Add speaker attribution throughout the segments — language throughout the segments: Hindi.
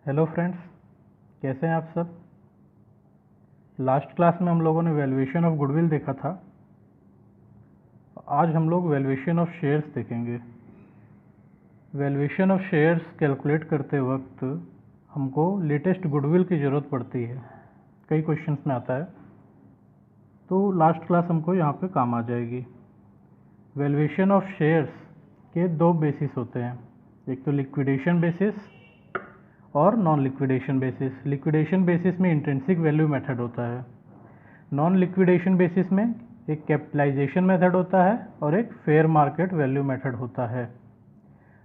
Speaker 1: हेलो फ्रेंड्स, कैसे हैं आप सब। लास्ट क्लास में हम लोगों ने वैल्यूएशन ऑफ गुडविल देखा था। आज हम लोग वैल्यूएशन ऑफ शेयर्स देखेंगे। वैल्यूएशन ऑफ शेयर्स कैलकुलेट करते वक्त हमको लेटेस्ट गुडविल की ज़रूरत पड़ती है, कई क्वेश्चंस में आता है, तो लास्ट क्लास हमको यहाँ पे काम आ जाएगी। वैल्यूएशन ऑफ शेयर्स के दो बेसिस होते हैं, एक तो लिक्विडेशन बेसिस और non liquidation basis. Liquidation basis में इंट्रिंसिक वैल्यू मेथड होता है, नॉन लिक्विडेशन बेसिस में एक कैपिटलाइजेशन मेथड होता है और एक फेयर मार्केट वैल्यू मेथड होता है।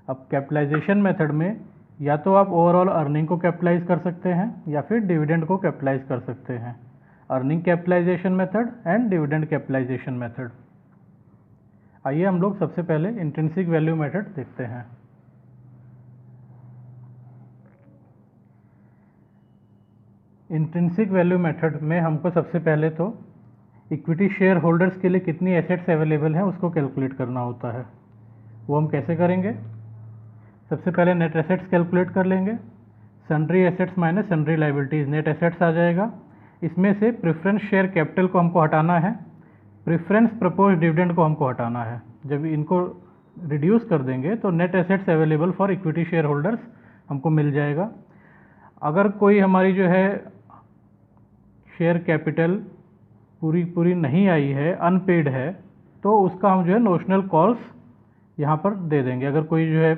Speaker 1: अब कैपिटलाइजेशन मेथड में या तो आप ओवरऑल अर्निंग को कैपिटलाइज कर सकते हैं या फिर डिविडेंड को कैपिटलाइज कर सकते हैं। Earning capitalisation method and dividend capitalisation method. आइए हम लोग सबसे पहले इंट्रिंसिक वैल्यू मेथड देखते हैं। इंट्रिंसिक वैल्यू मेथड में हमको सबसे पहले तो इक्विटी शेयर होल्डर्स के लिए कितनी एसेट्स अवेलेबल हैं उसको कैलकुलेट करना होता है। वो हम कैसे करेंगे? सबसे पहले नेट एसेट्स कैलकुलेट कर लेंगे। Sundry assets minus sundry liabilities net assets आ जाएगा। इसमें से प्रेफरेंस शेयर कैपिटल को हमको हटाना है, प्रेफरेंस प्रपोज डिविडेंड को हमको हटाना है। जब इनको रिड्यूस कर देंगे तो net assets available for equity share holders हमको मिल जाएगा। अगर कोई हमारी जो है शेयर कैपिटल पूरी नहीं आई है, अनपेड है, तो उसका हम जो है नोशनल कॉल्स यहाँ पर दे देंगे। अगर कोई जो है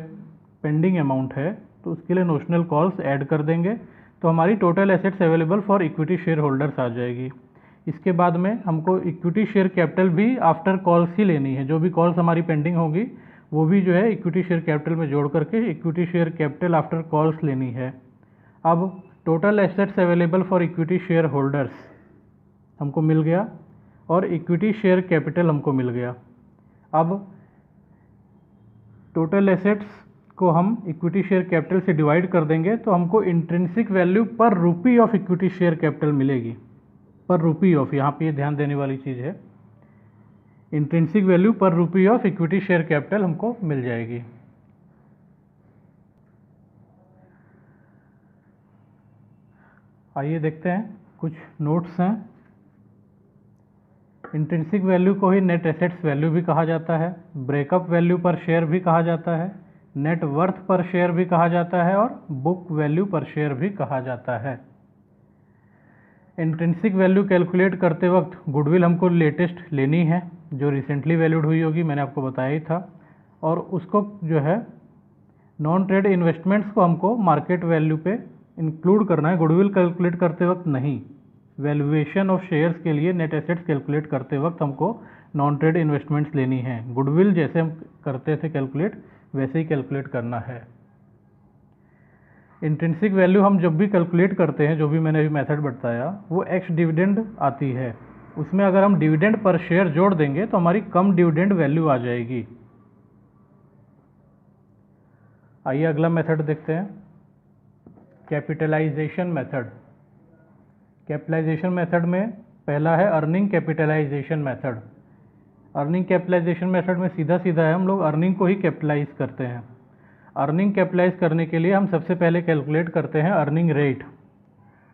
Speaker 1: पेंडिंग अमाउंट है तो उसके लिए नोशनल कॉल्स ऐड कर देंगे, तो हमारी total assets available for equity share holders आ जाएगी। इसके बाद में हमको इक्विटी शेयर कैपिटल भी आफ्टर कॉल्स ही लेनी है। जो भी कॉल्स हमारी पेंडिंग होगी वो भी जो है इक्विटी शेयर कैपिटल में जोड़ करके equity share capital after calls लेनी है। अब total assets available for equity share holders हमको मिल गया और इक्विटी शेयर कैपिटल हमको मिल गया। अब टोटल एसेट्स को हम इक्विटी शेयर कैपिटल से डिवाइड कर देंगे तो हमको इंट्रिंसिक वैल्यू पर rupee of equity share capital मिलेगी। पर रुपी ऑफ, यहाँ पे ये ध्यान देने वाली चीज़ है, इंट्रिंसिक वैल्यू पर rupee of equity share capital हमको मिल जाएगी। आइए देखते हैं, कुछ नोट्स हैं। इंट्रिंसिक वैल्यू को ही नेट एसेट्स वैल्यू भी कहा जाता है, ब्रेकअप वैल्यू पर शेयर भी कहा जाता है, नेट वर्थ पर शेयर भी कहा जाता है और बुक वैल्यू पर शेयर भी कहा जाता है। इंट्रिंसिक वैल्यू कैलकुलेट करते वक्त गुडविल हमको लेटेस्ट लेनी है, जो रिसेंटली वैल्यूड हुई होगी, मैंने आपको बताया ही था, और उसको जो है नॉन ट्रेड इन्वेस्टमेंट्स को हमको मार्केट वैल्यू पे इंक्लूड करना है, गुडविल कैलकुलेट करते वक्त नहीं। वैल्यूएशन ऑफ शेयर्स के लिए नेट एसेट्स कैलकुलेट करते वक्त हमको नॉन ट्रेड इन्वेस्टमेंट्स लेनी है। गुडविल जैसे हम करते थे कैलकुलेट, वैसे ही कैलकुलेट करना है। इंट्रिंसिक वैल्यू हम जब भी कैलकुलेट करते हैं, जो भी मैंने अभी मेथड बताया, वो एक्स डिविडेंड आती है। उसमें अगर हम डिविडेंड पर शेयर जोड़ देंगे तो हमारी कम डिविडेंड वैल्यू आ जाएगी। आइए अगला मेथड देखते हैं, कैपिटलाइजेशन मेथड। कैपिटलाइजेशन मेथड में पहला है earning capitalisation method. Earning capitalisation method में सीधा है, हम लोग अर्निंग को ही कैपिटलाइज करते हैं। अर्निंग कैपिटलाइज करने के लिए हम सबसे पहले कैलकुलेट करते हैं earning rate.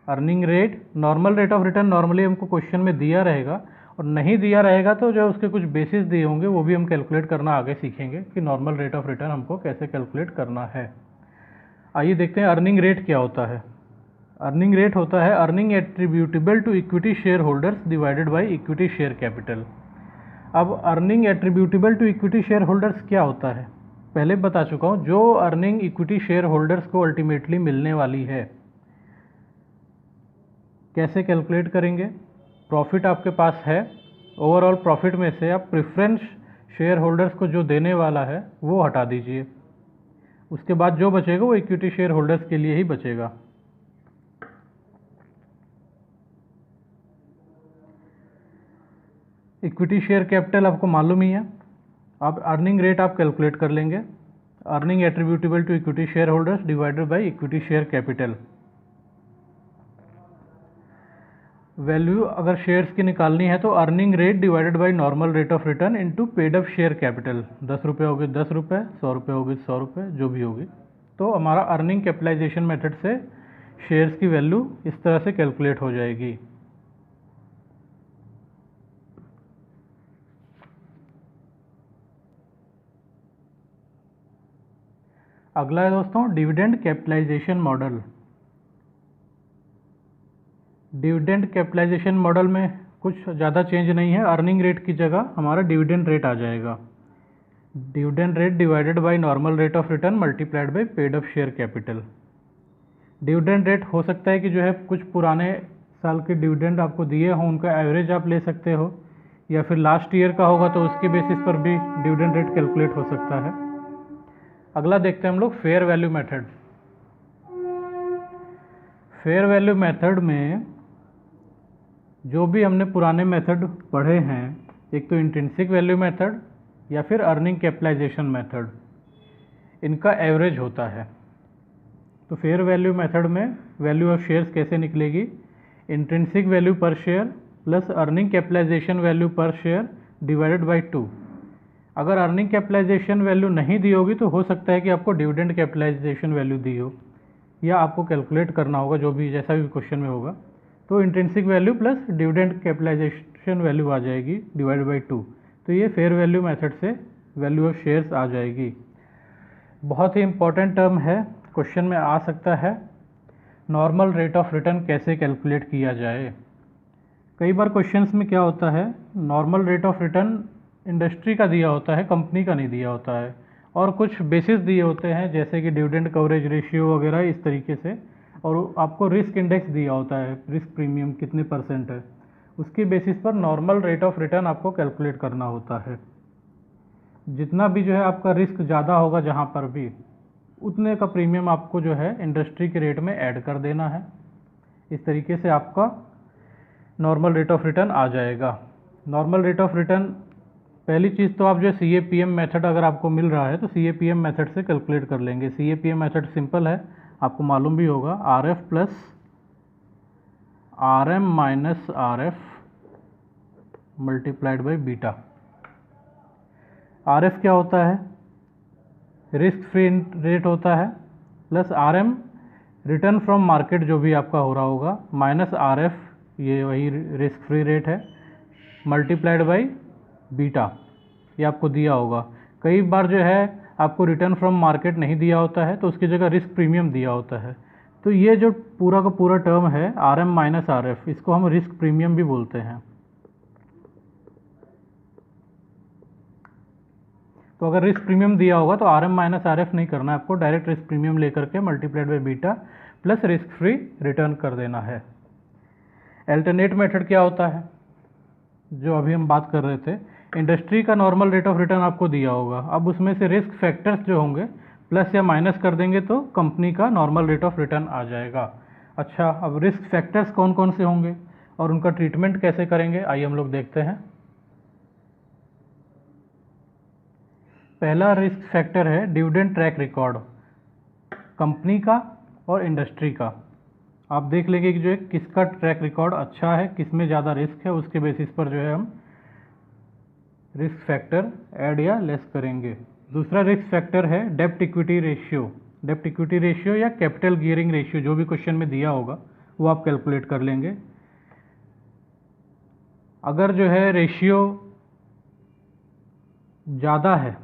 Speaker 1: Earning rate, normal rate of return normally हमको क्वेश्चन में दिया रहेगा, और नहीं दिया रहेगा तो जो उसके कुछ बेसिस दिए होंगे वो भी हम कैलकुलेट करना आगे सीखेंगे कि नॉर्मल रेट ऑफ रिटर्न हमको कैसे कैलकुलेट करना है। आइए देखते हैं अर्निंग रेट क्या होता है। अर्निंग रेट होता है earning attributable to equity share holders divided by equity share capital. अब earning attributable to equity share holders क्या होता है, पहले बता चुका हूँ। जो अर्निंग इक्विटी शेयर होल्डर्स को अल्टीमेटली मिलने वाली है, कैसे कैलकुलेट करेंगे? प्रॉफिट आपके पास है, ओवरऑल प्रॉफिट में से आप प्रेफरेंस शेयर होल्डर्स को जो देने वाला है वो हटा दीजिए। उसके बाद जो बचेगा वो इक्विटी शेयर होल्डर्स के लिए ही बचेगा। इक्विटी शेयर कैपिटल आपको मालूम ही है। अब अर्निंग रेट आप कैलकुलेट कर लेंगे, earning attributable to equity share holders divided by equity share capital. Value अगर शेयर्स की निकालनी है तो earning rate divided by normal rate of return into paid up share capital. 10 रुपये होगी 10 रुपये, 100 रुपये होगी 100 रुपये, जो भी होगी। तो हमारा अर्निंग कैपिटलाइजेशन मेथड से शेयर्स की वैल्यू इस तरह से कैलकुलेट हो जाएगी। अगला है दोस्तों dividend capitalisation model. Dividend capitalisation model में कुछ ज़्यादा चेंज नहीं है, अर्निंग रेट की जगह हमारा डिविडेंड रेट आ जाएगा। Dividend rate divided by normal rate of return multiplied by paid up share capital. Dividend rate हो सकता है कि जो है कुछ पुराने साल के डिविडेंड आपको दिए हों उनका एवरेज आप ले सकते हो, या फिर लास्ट ईयर का होगा तो उसके बेसिस पर भी डिविडेंड रेट कैलकुलेट हो सकता है। अगला देखते हैं हम लोग fair value method. Fair value method में जो भी हमने पुराने मेथड पढ़े हैं, एक तो इंट्रिंसिक वैल्यू मेथड या फिर अर्निंग कैपिटलाइजेशन मेथड, इनका एवरेज होता है। तो फेयर वैल्यू मेथड में वैल्यू ऑफ शेयर्स कैसे निकलेगी? इंट्रिंसिक वैल्यू पर share plus earning capitalisation value पर शेयर डिवाइडेड बाय 2। अगर अर्निंग कैपिटलाइजेशन वैल्यू नहीं दी होगी तो हो सकता है कि आपको डिविडेंड कैपिटलाइजेशन वैल्यू दी हो, या आपको कैलकुलेट करना होगा, जो भी जैसा भी क्वेश्चन में होगा। तो intrinsic value plus dividend capitalisation value आ जाएगी डिवाइड बाई 2। तो ये फेयर वैल्यू मेथड से वैल्यू ऑफ शेयर्स आ जाएगी। बहुत ही इंपॉर्टेंट टर्म है, क्वेश्चन में आ सकता है। नॉर्मल रेट ऑफ रिटर्न कैसे कैलकुलेट किया जाए? कई बार क्वेश्चंस में क्या होता है, normal rate of return industry का दिया होता है, कंपनी का नहीं दिया होता है, और कुछ बेसिस दिए होते हैं जैसे कि डिविडेंड कवरेज रेशियो वगैरह इस तरीके से, और आपको रिस्क इंडेक्स दिया होता है, रिस्क प्रीमियम कितने % है, उसके बेसिस पर नॉर्मल रेट ऑफ रिटर्न आपको कैलकुलेट करना होता है। जितना भी जो है आपका रिस्क ज़्यादा होगा जहाँ पर भी, उतने का प्रीमियम आपको जो है इंडस्ट्री के रेट में ऐड कर देना है। इस तरीके से आपका नॉर्मल रेट ऑफ रिटर्न आ जाएगा। नॉर्मल रेट ऑफ रिटर्न पहली चीज़ तो आप जो CAPM मेथड अगर आपको मिल रहा है तो CAPM मेथड से कैलकुलेट कर लेंगे। CAPM मेथड सिंपल है, आपको मालूम भी होगा, RF plus RM minus RF multiplied by beta. RF क्या होता है? रिस्क फ्री रेट होता है, plus RM return from market जो भी आपका हो रहा होगा, माइनस RF ये वही रिस्क फ्री रेट है, मल्टीप्लाइड बाई बीटा, ये आपको दिया होगा। कई बार जो है आपको रिटर्न फ्रॉम मार्केट नहीं दिया होता है तो उसकी जगह रिस्क प्रीमियम दिया होता है। तो ये जो पूरा का पूरा टर्म है RM माइनस RF, इसको हम रिस्क प्रीमियम भी बोलते हैं। तो अगर रिस्क प्रीमियम दिया होगा तो RM माइनस RF नहीं करना है आपको, डायरेक्ट रिस्क प्रीमियम लेकर के multiplied by beta plus risk free return कर देना है। अल्टरनेट मेथड क्या होता है, जो अभी हम बात कर रहे थे, इंडस्ट्री का नॉर्मल रेट ऑफ रिटर्न आपको दिया होगा, अब उसमें से रिस्क फैक्टर्स जो होंगे प्लस या माइनस कर देंगे तो कंपनी का नॉर्मल रेट ऑफ रिटर्न आ जाएगा। अच्छा, अब रिस्क फैक्टर्स कौन कौन से होंगे और उनका ट्रीटमेंट कैसे करेंगे, आइए हम लोग देखते हैं। पहला रिस्क फैक्टर है डिविडेंड ट्रैक रिकॉर्ड, कंपनी का और इंडस्ट्री का। आप देख लेंगे कि जो है किसका ट्रैक रिकॉर्ड अच्छा है, किसमें ज़्यादा रिस्क है, उसके बेसिस पर जो है हम रिस्क फैक्टर ऐड या लेस करेंगे। दूसरा रिस्क फैक्टर है डेब्ट इक्विटी रेशियो। डेब्ट इक्विटी रेशियो या कैपिटल गियरिंग रेशियो, जो भी क्वेश्चन में दिया होगा वो आप कैलकुलेट कर लेंगे। अगर जो है रेशियो ज़्यादा है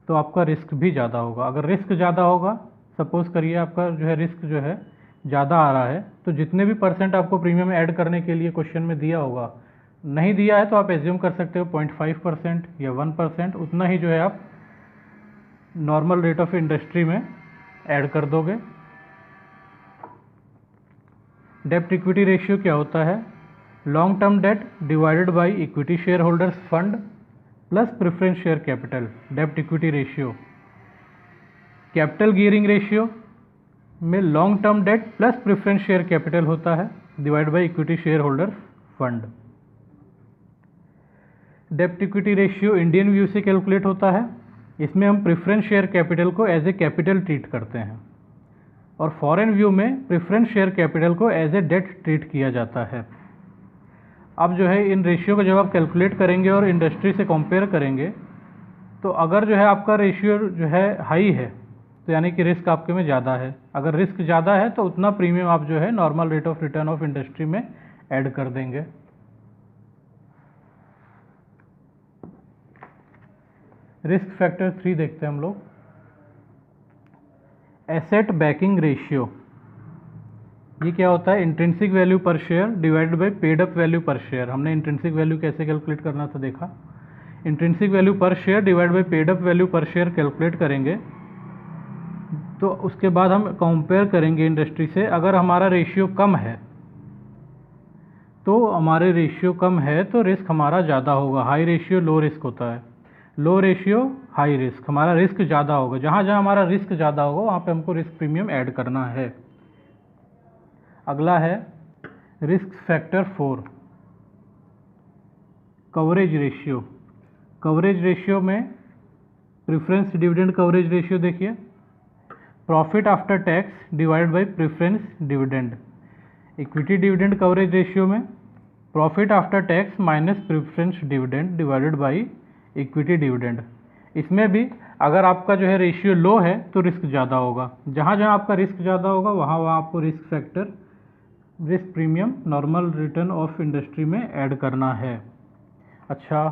Speaker 1: तो आपका रिस्क भी ज़्यादा होगा। अगर रिस्क ज़्यादा होगा, सपोज करिए आपका जो है रिस्क जो है ज़्यादा आ रहा है, तो जितने भी % आपको प्रीमियम ऐड करने के लिए क्वेश्चन में दिया होगा, नहीं दिया है तो आप एज्यूम कर सकते हो 0.5% या 1%, उतना ही जो है आप नॉर्मल रेट ऑफ इंडस्ट्री में ऐड कर दोगे। डेब्ट इक्विटी रेशियो क्या होता है? Long term debt divided by equity share holders fund plus preference share capital, डेब्ट equity ratio. Capital gearing ratio में long term debt plus preference share capital होता है divide by equity share holders fund. डेब्ट इक्विटी रेशियो इंडियन व्यू से कैलकुलेट होता है, इसमें हम प्रेफरेंस शेयर कैपिटल को एज ए कैपिटल ट्रीट करते हैं, और फॉरेन व्यू में प्रेफरेंस शेयर कैपिटल को एज ए डेट ट्रीट किया जाता है। अब जो है इन रेशियो को जब आप कैलकुलेट करेंगे और इंडस्ट्री से कंपेयर करेंगे, तो अगर जो है आपका रेशियो जो है हाई है तो यानी कि रिस्क आपके में ज़्यादा है। अगर रिस्क ज़्यादा है तो उतना प्रीमियम आप जो है normal rate of return of industry में ऐड कर देंगे। रिस्क फैक्टर 3 देखते हैं हम लोग, एसेट बैकिंग रेशियो। ये क्या होता है? इंट्रिंसिक वैल्यू पर share divided bye paid up value पर शेयर। हमने इंट्रिंसिक वैल्यू कैसे कैलकुलेट करना था देखा। इंट्रिंसिक वैल्यू पर share divide by paid up value पर शेयर कैलकुलेट करेंगे तो उसके बाद हम कंपेयर करेंगे इंडस्ट्री से। अगर हमारा रेशियो कम है तो रिस्क हमारा ज़्यादा होगा। हाई रेशियो लो रिस्क होता है, लो रेशियो हाई रिस्क, हमारा रिस्क ज़्यादा होगा। जहाँ जहाँ हमारा रिस्क ज़्यादा होगा वहाँ पे हमको रिस्क प्रीमियम ऐड करना है। अगला है risk factor 4, coverage ratio. Coverage ratio में प्रेफरेंस डिविडेंड कवरेज रेशियो देखिए, profit after tax divided by preference dividend. Equity dividend coverage ratio में profit after tax minus preference dividend divided by equity dividend. इसमें भी अगर आपका जो है रेशियो लो है तो रिस्क ज़्यादा होगा। जहाँ जहाँ आपका रिस्क ज़्यादा होगा वहाँ वहाँ आपको risk factor, risk premium normal return of industry में ऐड करना है। अच्छा,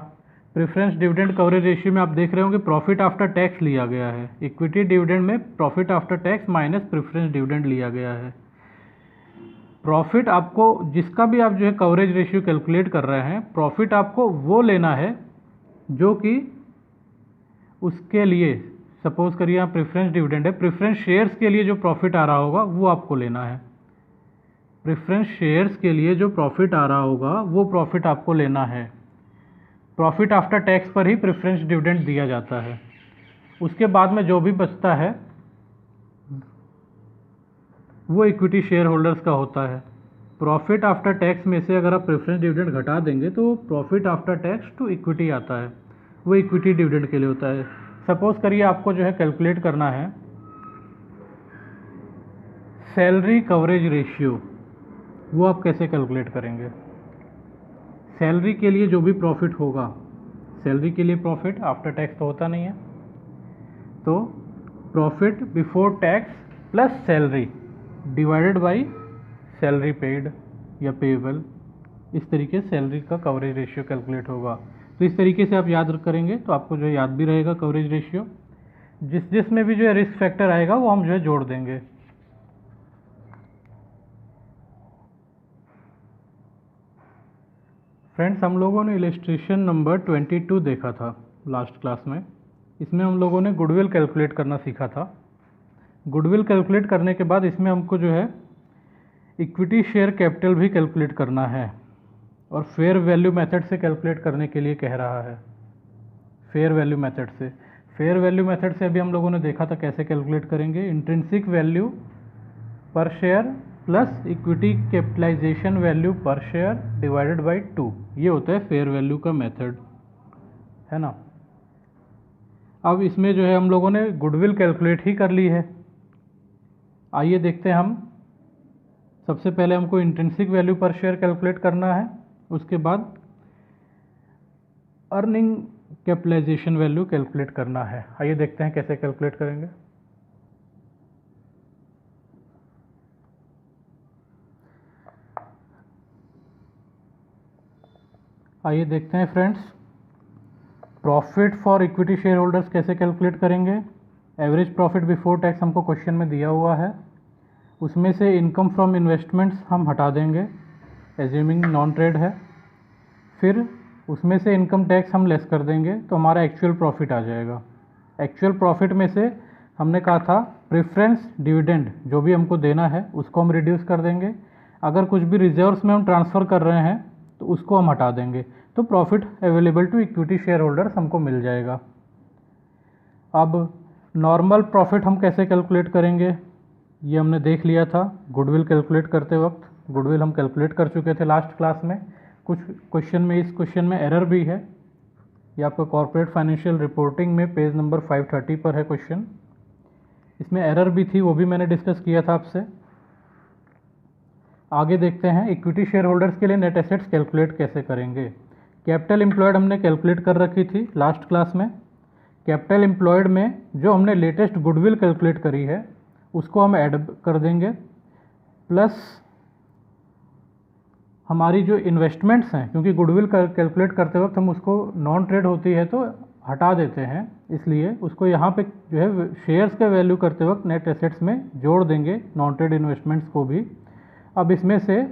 Speaker 1: प्रेफरेंस डिविडेंड कवरेज रेशियो में आप देख रहे होंगे प्रॉफिट आफ्टर टैक्स लिया गया है। इक्विटी डिविडेंड में profit after tax minus preference dividend लिया गया है। प्रॉफिट आपको जिसका भी आप जो है कवरेज रेशियो कैलकुलेट कर रहे हैं, प्रॉफिट आपको वो लेना है जो कि उसके लिए, सपोज करिए आप प्रेफरेंस डिविडेंड है, प्रेफरेंस शेयर्स के लिए जो प्रॉफिट आ रहा होगा वो आपको लेना है। प्रेफरेंस शेयर्स के लिए जो प्रॉफिट आ रहा होगा वो प्रॉफिट आपको लेना है। प्रॉफिट आफ्टर टैक्स पर ही प्रेफरेंस डिविडेंड दिया जाता है। उसके बाद में जो भी बचता है वो इक्विटी शेयर होल्डर्स का होता है। प्रॉफिट आफ्टर टैक्स में से अगर आप प्रेफरेंस डिविडेंड घटा देंगे तो profit after tax to equity आता है, वो इक्विटी डिविडेंड के लिए होता है। सपोज करिए आपको जो है कैलकुलेट करना है सैलरी कवरेज रेशियो, वो आप कैसे कैलकुलेट करेंगे? सैलरी के लिए जो भी प्रॉफिट होगा, सैलरी के लिए प्रॉफिट आफ्टर टैक्स तो होता नहीं है, तो profit before tax plus salary divided by salary paid या पेएबल, इस तरीके से सैलरी का कवरेज रेशियो कैलकुलेट होगा। तो इस तरीके से आप याद करेंगे तो आपको जो है याद भी रहेगा कवरेज रेशियो। जिसमें भी जो है रिस्क फैक्टर आएगा वो हम जो है जोड़ देंगे। फ्रेंड्स, हम लोगों ने इलस्ट्रेशन नंबर 22 देखा था लास्ट क्लास में। इसमें हम लोगों ने गुडविल कैलकुलेट करना सीखा था। गुडविल कैलकुलेट करने के बाद इसमें हमको जो है इक्विटी शेयर कैपिटल भी कैलकुलेट करना है और फेयर वैल्यू मेथड से कैलकुलेट करने के लिए कह रहा है। फेयर वैल्यू मेथड से, फेयर वैल्यू मेथड से अभी हम लोगों ने देखा था कैसे कैलकुलेट करेंगे। इंट्रिंसिक वैल्यू पर share plus equity capitalisation value पर शेयर डिवाइडेड बाय 2, ये होता है फेयर वैल्यू का मेथड, है ना। अब इसमें जो है हम लोगों ने गुडविल कैलकुलेट ही कर ली है। आइए देखते हैं हम। सबसे पहले हमको इंट्रिंसिक वैल्यू पर शेयर कैलकुलेट करना है, उसके बाद अर्निंग कैपिटलाइजेशन वैल्यू कैलकुलेट करना है। आइए देखते हैं कैसे कैलकुलेट करेंगे। आइए देखते हैं friends, profit for equity share holders कैसे कैलकुलेट करेंगे। एवरेज प्रॉफिट बिफोर टैक्स हमको क्वेश्चन में दिया हुआ है, उसमें से इनकम फ्रॉम इन्वेस्टमेंट्स हम हटा देंगे एज्यूमिंग नॉन ट्रेड है, फिर उसमें से इनकम टैक्स हम लेस कर देंगे तो हमारा एक्चुअल प्रॉफिट आ जाएगा। एक्चुअल प्रॉफिट में से हमने कहा था प्रेफरेंस डिविडेंड जो भी हमको देना है उसको हम रिड्यूस कर देंगे। अगर कुछ भी रिजर्व्स में हम ट्रांसफ़र कर रहे हैं तो उसको हम हटा देंगे, तो profit available to equity share holders हमको मिल जाएगा। अब नॉर्मल प्रॉफिट हम कैसे कैलकुलेट करेंगे ये हमने देख लिया था गुडविल कैलकुलेट करते वक्त। गुडविल हम कैलकुलेट कर चुके थे लास्ट क्लास में। कुछ क्वेश्चन में, इस क्वेश्चन में एरर भी है। ये आपका कॉर्पोरेट फाइनेंशियल रिपोर्टिंग में पेज नंबर 530 पर है क्वेश्चन। इसमें एरर भी थी, वो भी मैंने डिस्कस किया था आपसे। आगे देखते हैं इक्विटी शेयर होल्डर्स के लिए नेट एसेट्स कैलकुलेट कैसे करेंगे। कैपिटल एम्प्लॉयड हमने कैलकुलेट कर रखी थी लास्ट क्लास में। कैपिटल एम्प्लॉयड में जो हमने लेटेस्ट गुडविल कैलकुलेट करी है उसको हम ऐड कर देंगे, प्लस हमारी जो इन्वेस्टमेंट्स हैं, क्योंकि गुडविल कैलकुलेट करते वक्त हम उसको नॉन ट्रेड होती है तो हटा देते हैं, इसलिए उसको यहाँ पे जो है शेयर्स के वैल्यू करते वक्त नेट एसेट्स में जोड़ देंगे नॉन ट्रेड इन्वेस्टमेंट्स को भी। अब इसमें से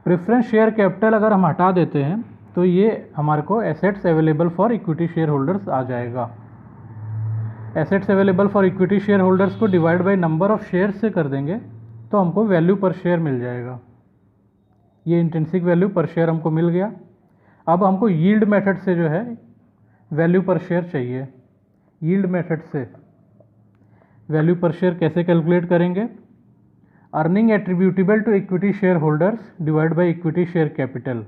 Speaker 1: प्रेफरेंस शेयर कैपिटल अगर हम हटा देते हैं तो ये हमारे को assets available for equity share holders आ जाएगा। Assets available for equity share holders को divide by number of share से कर देंगे तो हमको वैल्यू पर शेयर मिल जाएगा। ये इंट्रिंसिक वैल्यू पर शेयर हमको मिल गया। अब हमको यील्ड मेथड से जो है वैल्यू पर शेयर चाहिए। यील्ड मेथड से वैल्यू पर शेयर कैसे कैलकुलेट करेंगे? Earning attributable to equity share holders divide by equity share capital,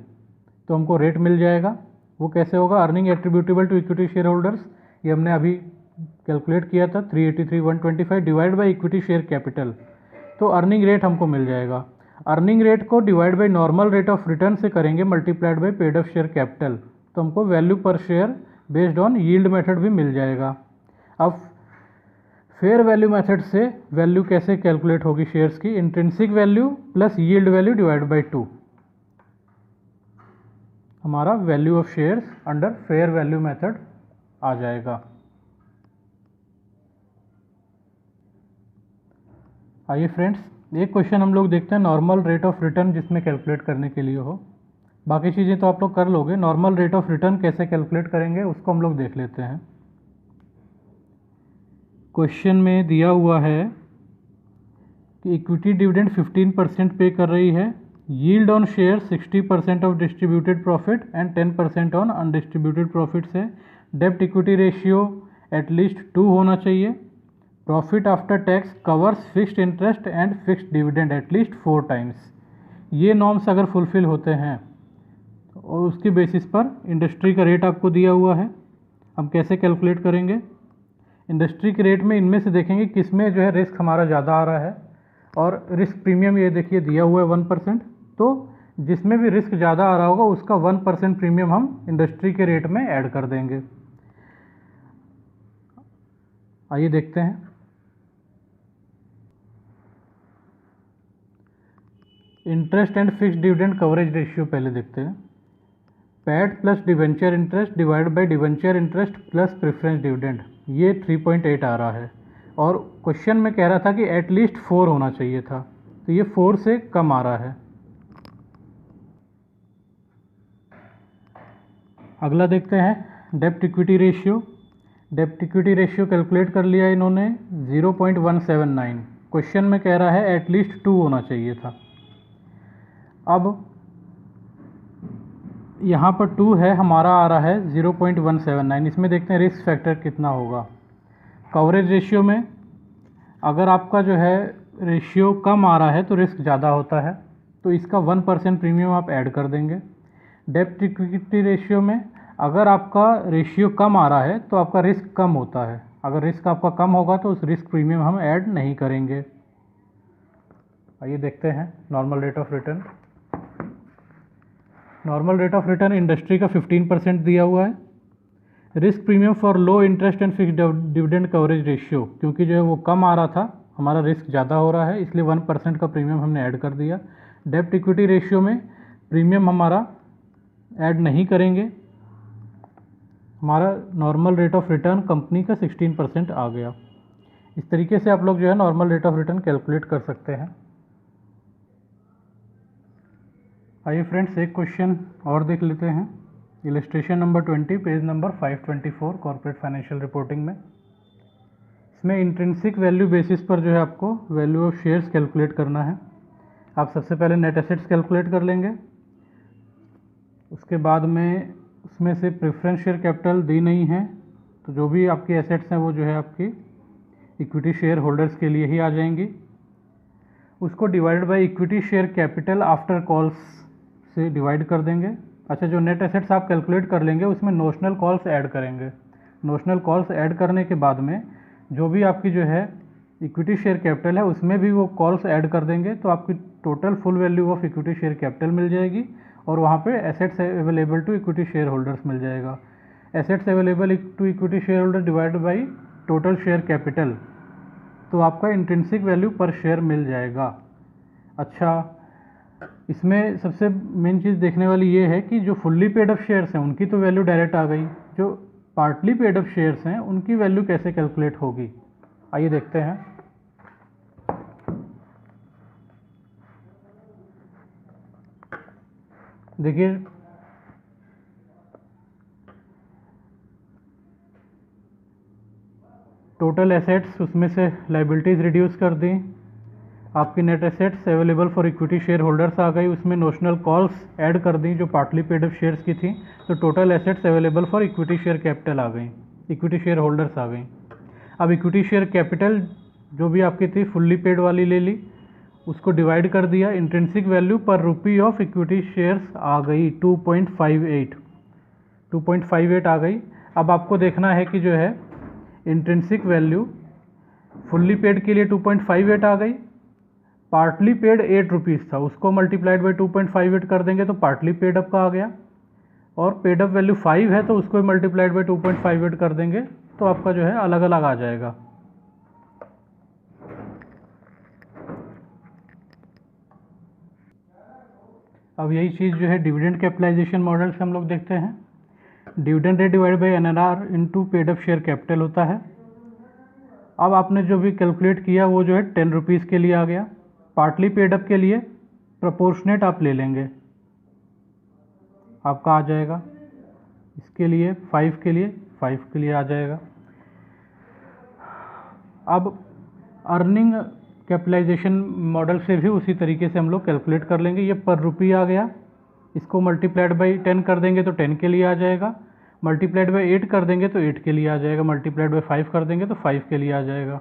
Speaker 1: तो हमको रेट मिल जाएगा। वो कैसे होगा? Earning attributable to equity share holders, ये हमने अभी कैलकुलेट किया था 383,125 divide by equity share capital, तो अर्निंग रेट हमको मिल जाएगा। अर्निंग रेट को divide by normal rate of return से करेंगे multiplied by paid up share capital, तो हमको वैल्यू पर share based on yield method भी मिल जाएगा। अब फेयर वैल्यू मेथड से वैल्यू कैसे कैलकुलेट होगी शेयर्स की? Intrinsic value plus yield value divide by 2, हमारा value of shares under fair value method आ जाएगा। आइए फ्रेंड्स, एक क्वेश्चन हम लोग देखते हैं नॉर्मल रेट ऑफ रिटर्न जिसमें कैलकुलेट करने के लिए हो। बाकी चीज़ें तो आप लोग कर लोगे, नॉर्मल रेट ऑफ रिटर्न कैसे कैलकुलेट करेंगे उसको हम लोग देख लेते हैं। क्वेश्चन में दिया हुआ है कि इक्विटी डिविडेंड 15% पे कर रही है, yield on share 60% of distributed profit and 10% on undistributed profit से डेब्ट इक्विटी रेशियो एटलीस्ट 2 होना चाहिए, profit after tax covers fixed interest and fixed dividend at least 4 times. ये नॉर्म्स अगर फुलफिल होते हैं और उसकी बेसिस पर इंडस्ट्री का रेट आपको दिया हुआ है, हम कैसे कैलकुलेट करेंगे? इंडस्ट्री के रेट में इनमें से देखेंगे किस में जो है रिस्क हमारा ज़्यादा आ रहा है, और रिस्क प्रीमियम ये देखिए दिया हुआ है 1%, तो जिसमें भी रिस्क ज़्यादा आ रहा होगा उसका 1% प्रीमियम हम इंडस्ट्री के रेट में ऐड कर देंगे। आइए देखते हैं। Interest and fixed dividend coverage ratio पहले देखते हैं। PAT plus debenture interest divide by debenture interest plus preference dividend, ये 3.8 आ रहा है, और क्वेश्चन में कह रहा था कि एटलीस्ट 4 होना चाहिए था, तो ये 4 से कम आ रहा है। अगला देखते हैं डेब्ट इक्विटी रेशियो। डेब्ट इक्विटी रेशियो कैलकुलेट कर लिया इन्होंने 0.179, क्वेश्चन में कह रहा है एटलीस्ट 2 होना चाहिए था। अब यहाँ पर 2 है, हमारा आ रहा है 0.179, इसमें देखते हैं रिस्क फैक्टर कितना होगा। कवरेज रेशियो में अगर आपका जो है रेशियो कम आ रहा है तो रिस्क ज़्यादा होता है, तो इसका 1% प्रीमियम आप ऐड कर देंगे। डेब्ट इक्विटी रेशियो में अगर आपका रेशियो कम आ रहा है तो आपका रिस्क कम होता है, अगर रिस्क आपका कम होगा तो उस रिस्क प्रीमियम हम ऐड नहीं करेंगे। आइए देखते हैं normal rate of return. Normal rate of return industry का 15% दिया हुआ है। Risk premium for low interest and fixed dividend coverage ratio, क्योंकि जो है वो कम आ रहा था, हमारा रिस्क ज़्यादा हो रहा है, इसलिए 1% का प्रीमियम हमने ऐड कर दिया। डेब्ट इक्विटी रेशियो में प्रीमियम हमारा ऐड नहीं करेंगे, हमारा normal rate of return company का 16% आ गया। इस तरीके से आप लोग जो है normal rate of return calculate कर सकते हैं। आइए फ्रेंड्स, एक क्वेश्चन और देख लेते हैं। Illustration number 20, page number 524 corporate financial reporting में। इसमें इंट्रिंसिक वैल्यू बेसिस पर जो है आपको वैल्यू ऑफ शेयर्स कैलकुलेट करना है। आप सबसे पहले नेट एसेट्स कैलकुलेट कर लेंगे, उसके बाद में उसमें से प्रेफरेंस शेयर कैपिटल दी नहीं है, तो जो भी आपकी एसेट्स हैं वो जो है आपकी इक्विटी शेयर होल्डर्स के लिए ही आ जाएंगी। उसको divide by equity share capital after calls से डिवाइड कर देंगे। अच्छा, जो नेट एसेट्स आप कैलकुलेट कर लेंगे उसमें नोशनल कॉल्स ऐड करेंगे। नोशनल कॉल्स ऐड करने के बाद में जो भी आपकी जो है इक्विटी शेयर कैपिटल है उसमें भी वो कॉल्स ऐड कर देंगे, तो आपकी total full value of equity share capital मिल जाएगी, और वहाँ पे assets available to equity share holders मिल जाएगा। Assets available to equity share holder divided by total share capital, तो आपका इंट्रिंसिक वैल्यू पर शेयर मिल जाएगा। अच्छा, इसमें सबसे मेन चीज़ देखने वाली ये है कि जो फुल्ली पेड अप शेयर्स हैं उनकी तो वैल्यू डायरेक्ट आ गई, जो पार्टली पेड अप शेयर्स हैं उनकी वैल्यू कैसे कैलकुलेट होगी, आइए देखते हैं। देखिए, टोटल एसेट्स, उसमें से लाइबिलिटीज़ रिड्यूस कर दी, आपकी net assets available for equity share holders आ गई, उसमें नोशनल कॉल्स ऐड कर दी जो पार्टली पेड अप शेयर्स की थी, तो total assets available for equity share capital आ गई, इक्विटी शेयर होल्डर्स आ गई। अब इक्विटी शेयर कैपिटल जो भी आपकी थी फुल्ली पेड वाली ले ली, उसको डिवाइड कर दिया, इंट्रिंसिक वैल्यू पर रुपी ऑफ इक्विटी शेयर्स आ गई 2.58 आ गई। अब आपको देखना है कि जो है इंट्रिंसिक वैल्यू फुल्ली पेड के लिए 2.58 आ गई, पार्टली पेड 8 रुपीज़ था, उसको मल्टीप्लाइड बाई 2.58 कर देंगे तो पार्टली पेड अप का आ गया, और पेड अप वैल्यू 5 है तो उसको मल्टीप्लाइड बाई 2.58 कर देंगे तो आपका जो है अलग अलग आ जाएगा। अब यही चीज़ जो है डिविडेंड कैपिटलाइजेशन मॉडल से हम लोग देखते हैं। Dividend rate divide by NRR into paid up share capital होता है। अब आपने जो भी कैलकुलेट किया वो जो है 10 रुपीज़ के लिए आ गया, पार्टली पेड अप के लिए प्रोपोर्शनेट आप ले लेंगे, आपका आ जाएगा, इसके लिए 5 के लिए आ जाएगा। अब अर्निंग कैपिटलाइजेशन मॉडल से भी उसी तरीके से हम लोग कैलकुलेट कर लेंगे। ये पर रुपी आ गया, इसको मल्टीप्लाइड बाई 10 कर देंगे तो 10 के लिए आ जाएगा, मल्टीप्लाइड बाई 8 कर देंगे तो 8 के लिए आ जाएगा, मल्टीप्लाइड बाई 5 कर देंगे तो 5 के लिए आ जाएगा।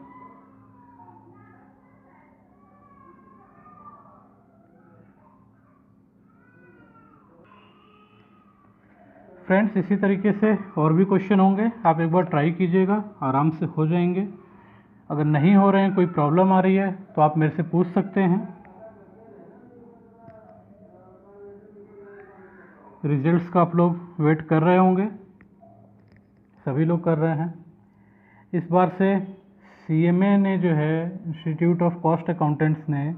Speaker 1: फ्रेंड्स, इसी तरीके से और भी क्वेश्चन होंगे, आप एक बार ट्राई कीजिएगा, आराम से हो जाएंगे। अगर नहीं हो रहे हैं, कोई प्रॉब्लम आ रही है तो आप मेरे से पूछ सकते हैं। रिजल्ट्स का आप लोग वेट कर रहे होंगे, सभी लोग कर रहे हैं। इस बार से सीएमए ने जो है, इंस्टीट्यूट ऑफ कॉस्ट अकाउंटेंट्स ने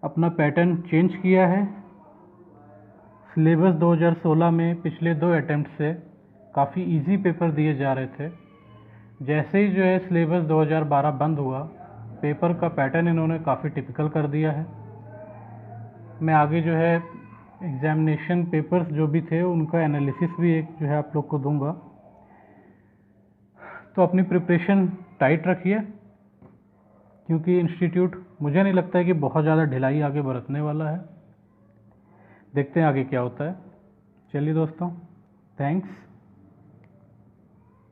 Speaker 1: अपना पैटर्न चेंज किया है। सिलेबस 2016 में पिछले 2 अटेम्प्ट से काफ़ी इजी पेपर दिए जा रहे थे, जैसे ही जो है सिलेबस 2012 बंद हुआ, पेपर का पैटर्न इन्होंने काफ़ी टिपिकल कर दिया है। मैं आगे जो है एग्जामिनेशन पेपर्स जो भी थे उनका एनालिसिस भी एक जो है आप लोग को दूंगा, तो अपनी प्रिपरेशन टाइट रखिए, क्योंकि इंस्टीट्यूट मुझे नहीं लगता है कि बहुत ज़्यादा ढिलाई आगे बरतने वाला है। देखते हैं आगे क्या होता है। चलिए दोस्तों, थैंक्स।